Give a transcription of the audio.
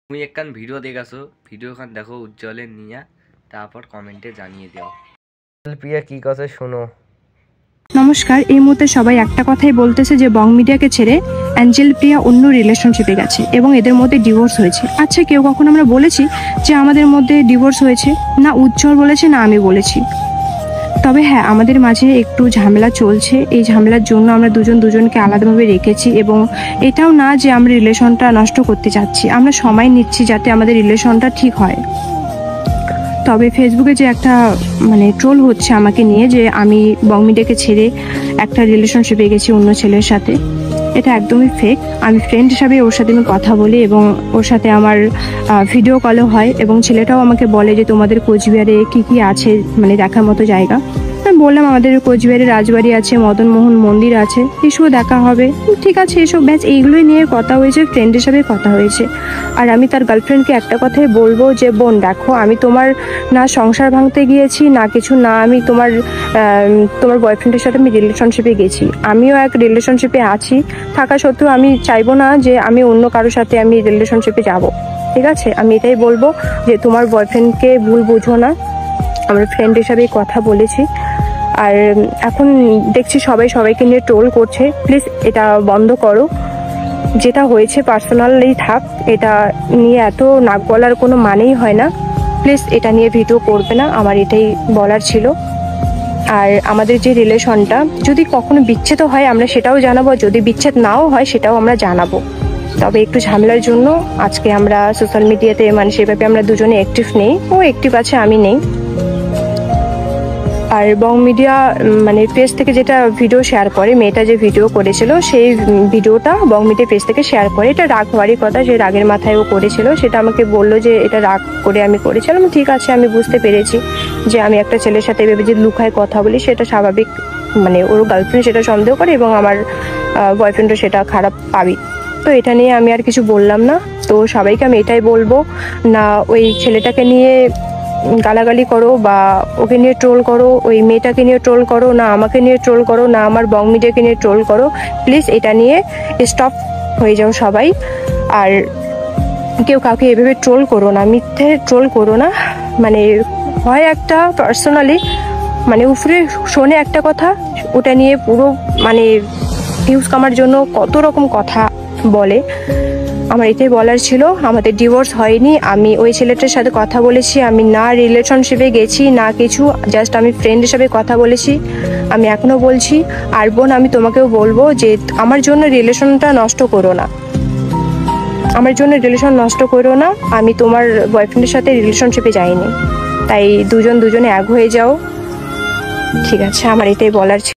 তুমি একখান ভিডিও দেখাছো, ভিডিওখান দেখো উজ্জ্বলের নিয়া, তারপর কমেন্টে জানিয়ে দাও। প্রিয়া কি কথা শোনো। নমস্কার। এই মুহূর্তে সবাই একটা কথাই বলতেছে যে বং মিডিয়াকে ছেড়ে অ্যাঞ্জেল প্রিয়া অন্য রিলেশনশিপে গেছে এবং এদের মধ্যে ডিভোর্স হয়েছে। আচ্ছা, কেউ কখন আমরা বলেছি যে আমাদের মধ্যে ডিভোর্স হয়েছে? না উজ্জ্বল বলেছে, না আমি বলেছি। তবে হ্যাঁ, আমাদের মাঝে একটু ঝামেলা চলছে। এই ঝামেলার জন্য আমরা দুজনকে আলাদাভাবে রেখেছি এবং এটাও না যে আমরা রিলেশনটা নষ্ট করতে চাচ্ছি, আমরা সময় নিচ্ছি যাতে আমাদের রিলেশনটা ঠিক হয়। তবে ফেসবুকে যে একটা ট্রোল হচ্ছে আমাকে নিয়ে যে আমি বং মিডিয়াকে ছেড়ে একটা রিলেশনশিপে গেছি অন্য ছেলের সাথে, এটা একদমই ফেক। আমি ফ্রেন্ড হিসাবে ওর সাথে আমি কথা বলি এবং ওর সাথে আমার ভিডিও কলও হয় এবং ছেলেটাও আমাকে বলে যে তোমাদের কোচবিহারে কি কি আছে দেখার মতো জায়গা। আমি বললাম আমাদের কোচবিহারে রাজবাড়ি আছে, মদনমোহন মন্দির আছে, এসবও দেখা হবে। ঠিক আছে, এসব ব্যাচ এইগুলোই নিয়ে কথা হয়েছে, ফ্রেন্ড হিসাবে কথা হয়েছে। আর আমি তার গার্লফ্রেন্ডকে একটা কথাই বলবো যে বোন দেখো, আমি তোমার না সংসার ভাঙতে গিয়েছি না কিছু, না আমি তোমার বয়ফ্রেন্ডের সাথে আমি রিলেশনশিপে গেছি। আমিও এক রিলেশনশিপে আছি, থাকা সত্ত্বেও আমি চাইবো না যে আমি অন্য কারোর সাথে আমি রিলেশনশিপে যাব। ঠিক আছে, আমি এটাই বলবো যে তোমার বয়ফ্রেন্ডকে ভুল বুঝো না, আমরা ফ্রেন্ড হিসাবেই কথা বলেছি। আর এখন দেখছি সবাইকে নিয়ে ট্রোল করছে, প্লিজ এটা বন্ধ করো। যেটা হয়েছে পার্সোনালি থাক, এটা নিয়ে এত নাক গলার কোনো মানেই হয় না। প্লিজ এটা নিয়ে ভিডিও করবে না, আমার এটাই বলার ছিল। আর আমাদের যে রিলেশনটা যদি কখনো বিচ্ছেদ হয় আমরা সেটাও জানাবো, যদি বিচ্ছেদ নাও হয় সেটাও আমরা জানাবো। তবে একটু ঝামেলার জন্য আজকে আমরা সোশ্যাল মিডিয়াতে সেভাবে আমরা দুজনে অ্যাক্টিভ নেই, ও অ্যাক্টিভ আছে আমি নেই। আর বং মিডিয়া পেজ থেকে যেটা ভিডিও শেয়ার করে, মেয়েটা যে ভিডিও করেছিল সেই ভিডিওটা বং মিডিয়া পেজ থেকে শেয়ার করে। এটা রাগ হওয়ারই কথা, যে রাগের মাথায় ও করেছিল। সেটা আমাকে বললো যে এটা রাগ করে আমি করেছিলাম। ঠিক আছে, আমি বুঝতে পেরেছি যে আমি একটা ছেলের সাথে ভেবে যে লুকায় কথা বলি সেটা স্বাভাবিক। ওর গার্লফ্রেন্ড সেটা সন্দেহ করে এবং আমার বয়ফ্রেন্ডও সেটা খারাপ পাবি। তো এটা নিয়ে আমি আর কিছু বললাম না। তো সবাইকে আমি এটাই বলবো, না ওই ছেলেটাকে নিয়ে গালাগালি করো বা ওকে নিয়ে ট্রোল করো, ওই মেয়েটাকে নিয়ে ট্রোল করো, না আমাকে নিয়ে ট্রোল করো, না আমার বং মিডিয়াকে নিয়ে ট্রোল করো। প্লিজ এটা নিয়ে স্টপ হয়ে যাও সবাই। আর কেউ কাউকে এভাবে ট্রোল করো না, মিথ্যে ট্রোল করো না। হয় একটা পার্সোনালি উপরে শোনে একটা কথা, ওটা নিয়ে পুরো ভিউজ কামার জন্য কত রকম কথা বলে। আমার এটাই বলার ছিল, আমাদের ডিভোর্স হয়নি। আমি ওই ছেলেটার সাথে কথা বলেছি, আমি না রিলেশনশিপে গেছি না কিছু, জাস্ট আমি ফ্রেন্ড হিসেবে কথা বলেছি। আমি এখনো বলছি। আর বোন, আমি তোমাকেও বলবো যে আমার জন্য রিলেশনটা নষ্ট করো না, আমার জন্য রিলেশন নষ্ট করো না। আমি তোমার বয়ফ্রেন্ডের সাথে রিলেশনশিপে যাইনি, তাই দুজনে এক হয়ে যাও। ঠিক আছে, আমার এটাই বলার ছিল।